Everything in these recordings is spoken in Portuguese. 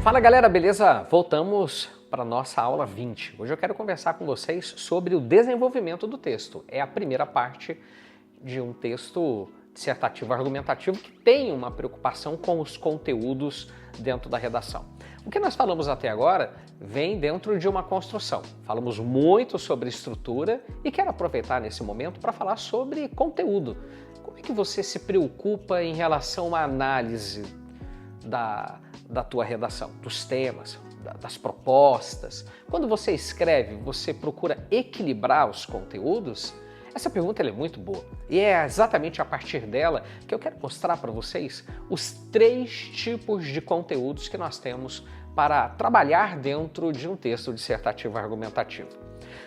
Fala galera, beleza? Voltamos para a nossa aula 20. Hoje eu quero conversar com vocês sobre o desenvolvimento do texto. É a primeira parte de um texto dissertativo argumentativo que tem uma preocupação com os conteúdos dentro da redação. O que nós falamos até agora vem dentro de uma construção. Falamos muito sobre estrutura e quero aproveitar nesse momento para falar sobre conteúdo. Como é que você se preocupa em relação à análise da tua redação, dos temas, das propostas? Quando você escreve, você procura equilibrar os conteúdos? Essa pergunta é muito boa e é exatamente a partir dela que eu quero mostrar para vocês os 3 tipos de conteúdos que nós temos para trabalhar dentro de um texto dissertativo argumentativo.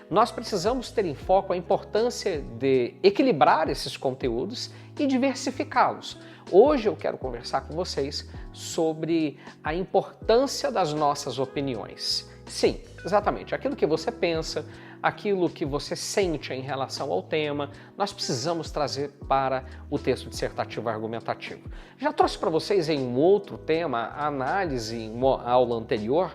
Nós precisamos ter em foco a importância de equilibrar esses conteúdos e diversificá-los. Hoje eu quero conversar com vocês sobre a importância das nossas opiniões. Sim, exatamente, aquilo que você pensa, aquilo que você sente em relação ao tema, nós precisamos trazer para o texto dissertativo argumentativo. Já trouxe para vocês em um outro tema, a análise em uma aula anterior,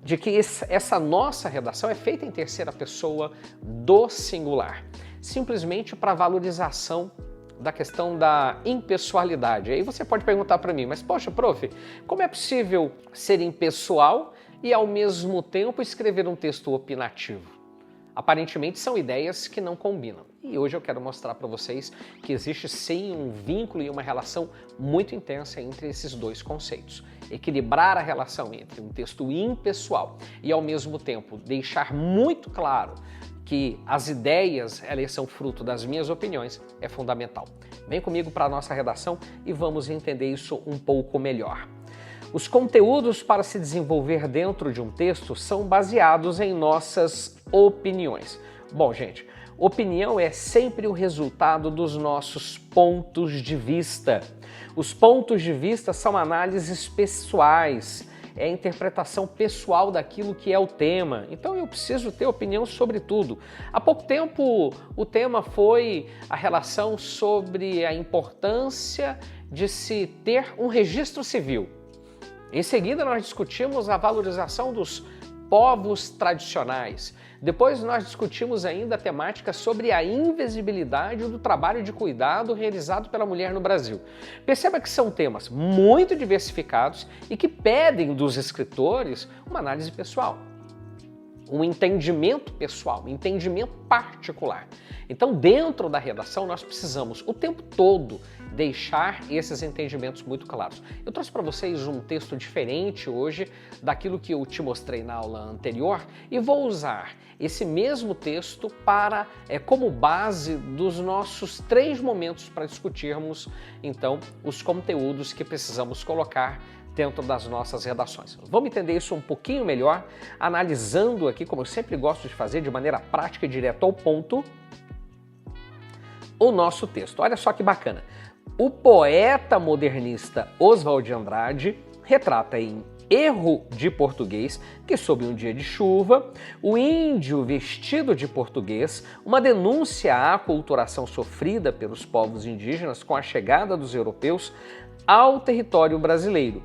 de que essa nossa redação é feita em terceira pessoa do singular, simplesmente para valorização da questão da impessoalidade. Aí você pode perguntar para mim, mas poxa, prof, como é possível ser impessoal e ao mesmo tempo escrever um texto opinativo? Aparentemente são ideias que não combinam. E hoje eu quero mostrar para vocês que existe sim um vínculo e uma relação muito intensa entre esses dois conceitos. Equilibrar a relação entre um texto impessoal e ao mesmo tempo deixar muito claro que as ideias elas são fruto das minhas opiniões é fundamental. Vem comigo para a nossa redação e vamos entender isso um pouco melhor. Os conteúdos para se desenvolver dentro de um texto são baseados em nossas opiniões. Bom, gente, opinião é sempre o resultado dos nossos pontos de vista. Os pontos de vista são análises pessoais, é a interpretação pessoal daquilo que é o tema. Então eu preciso ter opinião sobre tudo. Há pouco tempo o tema foi a relação sobre a importância de se ter um registro civil. Em seguida, nós discutimos a valorização dos povos tradicionais. Depois, nós discutimos ainda a temática sobre a invisibilidade do trabalho de cuidado realizado pela mulher no Brasil. Perceba que são temas muito diversificados e que pedem dos escritores uma análise pessoal, um entendimento pessoal, um entendimento particular. Então, dentro da redação, nós precisamos o tempo todo deixar esses entendimentos muito claros. Eu trouxe para vocês um texto diferente hoje daquilo que eu te mostrei na aula anterior e vou usar esse mesmo texto como base dos nossos 3 momentos para discutirmos, então, os conteúdos que precisamos colocar dentro das nossas redações. Vamos entender isso um pouquinho melhor, analisando aqui, como eu sempre gosto de fazer, de maneira prática e direto ao ponto, o nosso texto. Olha só que bacana. O poeta modernista Oswald de Andrade retrata em Erro de Português que, sob um dia de chuva, o índio vestido de português, uma denúncia à aculturação sofrida pelos povos indígenas com a chegada dos europeus ao território brasileiro.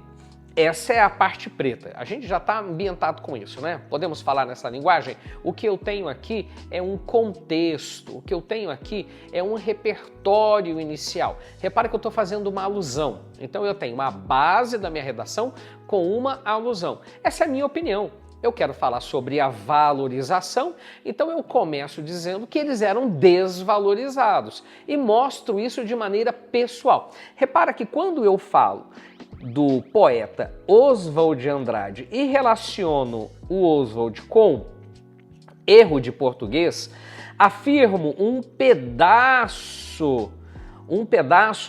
Essa é a parte preta. A gente já está ambientado com isso, né? Podemos falar nessa linguagem? O que eu tenho aqui é um contexto, o que eu tenho aqui é um repertório inicial. Repara que eu estou fazendo uma alusão. Então eu tenho uma base da minha redação com uma alusão. Essa é a minha opinião. Eu quero falar sobre a valorização, então eu começo dizendo que eles eram desvalorizados e mostro isso de maneira pessoal. Repara que quando eu falo do poeta Oswald de Andrade e relaciono o Oswald com Erro de Português, afirmo um pedaço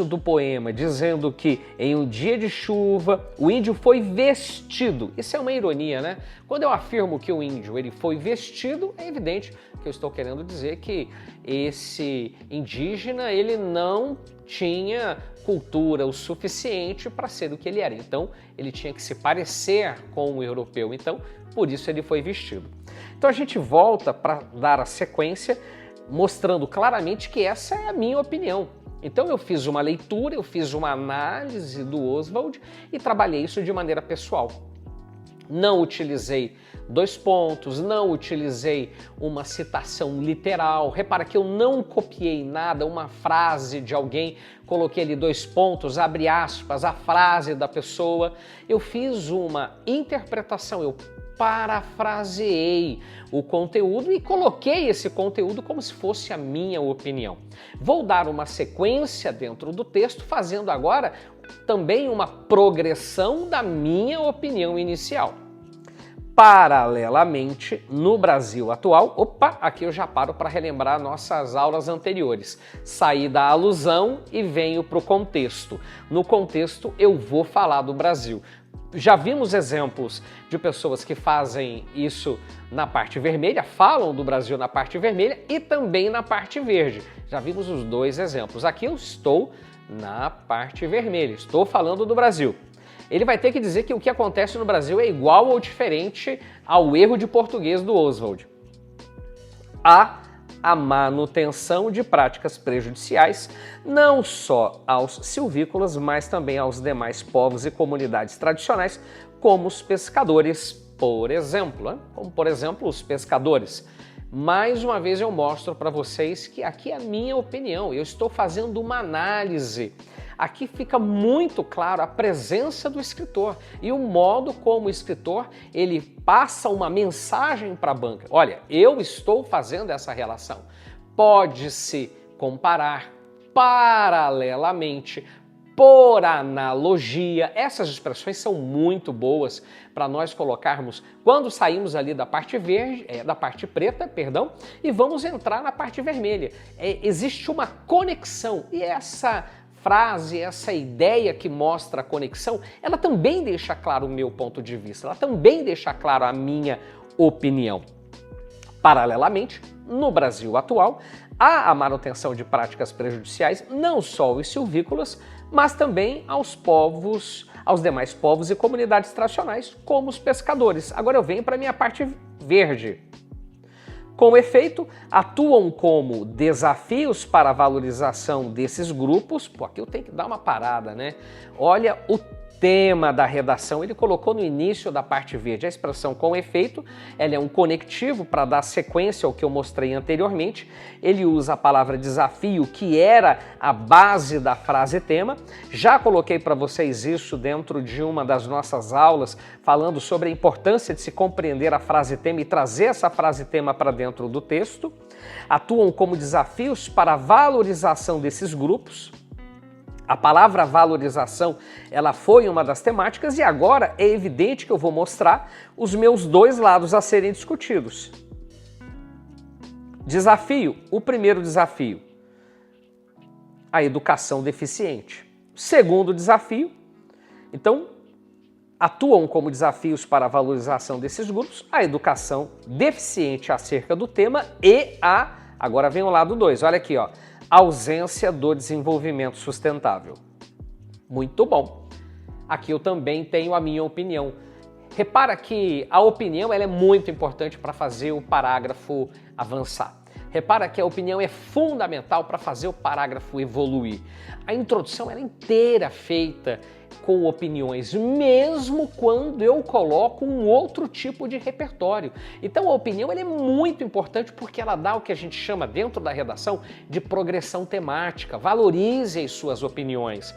do poema dizendo que em um dia de chuva o índio foi vestido. Isso é uma ironia, né? Quando eu afirmo que o índio ele foi vestido, é evidente que eu estou querendo dizer que esse indígena ele não tinha cultura o suficiente para ser o que ele era. Então, ele tinha que se parecer com o europeu. Então, por isso ele foi vestido. Então, a gente volta para dar a sequência, mostrando claramente que essa é a minha opinião. Então eu fiz uma leitura, eu fiz uma análise do Oswald e trabalhei isso de maneira pessoal. Não utilizei dois pontos, não utilizei uma citação literal. Repara que eu não copiei nada, uma frase de alguém, coloquei ali dois pontos, abre aspas, a frase da pessoa. Eu fiz uma interpretação, eu parafraseei o conteúdo e coloquei esse conteúdo como se fosse a minha opinião. Vou dar uma sequência dentro do texto, fazendo agora também uma progressão da minha opinião inicial. Paralelamente, no Brasil atual, aqui eu já paro para relembrar nossas aulas anteriores. Saí da alusão e venho para o contexto. No contexto, eu vou falar do Brasil. Já vimos exemplos de pessoas que fazem isso na parte vermelha, falam do Brasil na parte vermelha e também na parte verde. Já vimos os dois exemplos. Aqui eu estou na parte vermelha, estou falando do Brasil. Ele vai ter que dizer que o que acontece no Brasil é igual ou diferente ao erro de português do Oswald. A manutenção de práticas prejudiciais não só aos silvícolas, mas também aos demais povos e comunidades tradicionais, como os pescadores, por exemplo. Como, por exemplo, os pescadores. Mais uma vez eu mostro para vocês que aqui é a minha opinião, eu estou fazendo uma análise. Aqui fica muito claro a presença do escritor e o modo como o escritor ele passa uma mensagem para a banca. Olha, eu estou fazendo essa relação. Pode-se comparar paralelamente, por analogia. Essas expressões são muito boas para nós colocarmos quando saímos ali da parte verde, da parte preta, perdão, e vamos entrar na parte vermelha. Existe uma conexão e essa frase, essa ideia que mostra a conexão, ela também deixa claro o meu ponto de vista, ela também deixa claro a minha opinião. Paralelamente, no Brasil atual, há a manutenção de práticas prejudiciais não só aos silvícolas, mas também aos demais povos e comunidades tradicionais, como os pescadores. Agora eu venho para a minha parte verde. Com efeito, atuam como desafios para a valorização desses grupos. Aqui eu tenho que dar uma parada, né? Olha o tema da redação, ele colocou no início da parte verde a expressão com efeito, ela é um conectivo para dar sequência ao que eu mostrei anteriormente, ele usa a palavra desafio, que era a base da frase tema, já coloquei para vocês isso dentro de uma das nossas aulas, falando sobre a importância de se compreender a frase tema e trazer essa frase tema para dentro do texto, atuam como desafios para a valorização desses grupos. A palavra valorização, ela foi uma das temáticas e agora é evidente que eu vou mostrar os meus dois lados a serem discutidos. Desafio, o primeiro desafio, a educação deficiente. Segundo desafio, então, atuam como desafios para a valorização desses grupos, a educação deficiente acerca do tema e agora vem o lado 2, olha aqui, ó. Ausência do desenvolvimento sustentável. Muito bom. Aqui eu também tenho a minha opinião. Repara que a opinião ela é muito importante para fazer o parágrafo avançar. Repara que a opinião é fundamental para fazer o parágrafo evoluir. A introdução ela é inteira feita com opiniões, mesmo quando eu coloco um outro tipo de repertório. Então a opinião ela é muito importante porque ela dá o que a gente chama dentro da redação de progressão temática. Valorize as suas opiniões.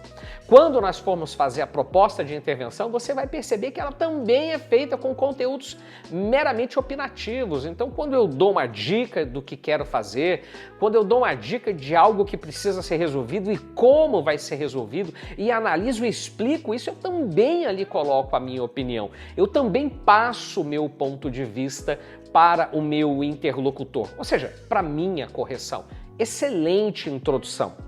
Quando nós formos fazer a proposta de intervenção, você vai perceber que ela também é feita com conteúdos meramente opinativos. Então quando eu dou uma dica do que quero fazer, quando eu dou uma dica de algo que precisa ser resolvido e como vai ser resolvido, e analiso e explico isso, eu também ali coloco a minha opinião. Eu também passo o meu ponto de vista para o meu interlocutor, ou seja, para a minha correção. Excelente introdução.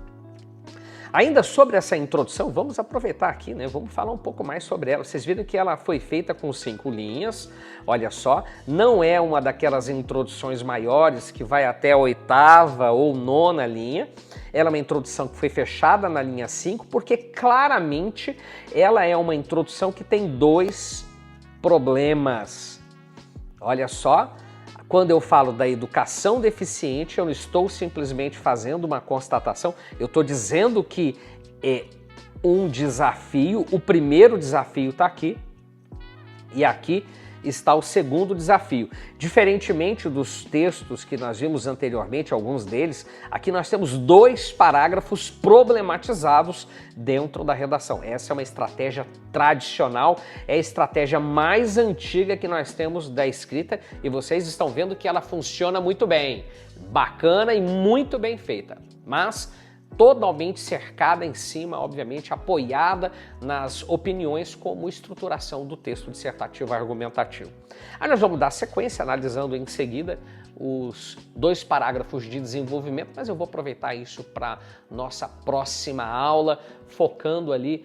Ainda sobre essa introdução, vamos aproveitar aqui, né? Vamos falar um pouco mais sobre ela. Vocês viram que ela foi feita com 5 linhas, olha só, não é uma daquelas introduções maiores que vai até a 8ª ou 9ª linha. Ela é uma introdução que foi fechada na linha 5, porque claramente ela é uma introdução que tem 2 problemas. Olha só. Quando eu falo da educação deficiente, eu não estou simplesmente fazendo uma constatação, eu estou dizendo que é um desafio, o primeiro desafio está aqui, E aqui está o segundo desafio. Diferentemente dos textos que nós vimos anteriormente, alguns deles, aqui nós temos 2 parágrafos problematizados dentro da redação. Essa é uma estratégia tradicional, é a estratégia mais antiga que nós temos da escrita e vocês estão vendo que ela funciona muito bem, bacana e muito bem feita. Mas totalmente cercada em cima, obviamente, apoiada nas opiniões como estruturação do texto dissertativo argumentativo. Aí nós vamos dar sequência, analisando em seguida os 2 parágrafos de desenvolvimento, mas eu vou aproveitar isso para nossa próxima aula, focando ali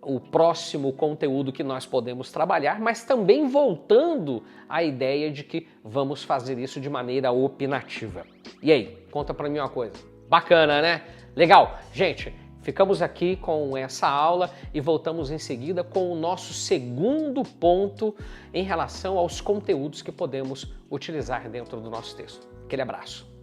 o próximo conteúdo que nós podemos trabalhar, mas também voltando à ideia de que vamos fazer isso de maneira opinativa. E aí, conta para mim uma coisa. Bacana, né? Legal. Gente, ficamos aqui com essa aula e voltamos em seguida com o nosso segundo ponto em relação aos conteúdos que podemos utilizar dentro do nosso texto. Aquele abraço.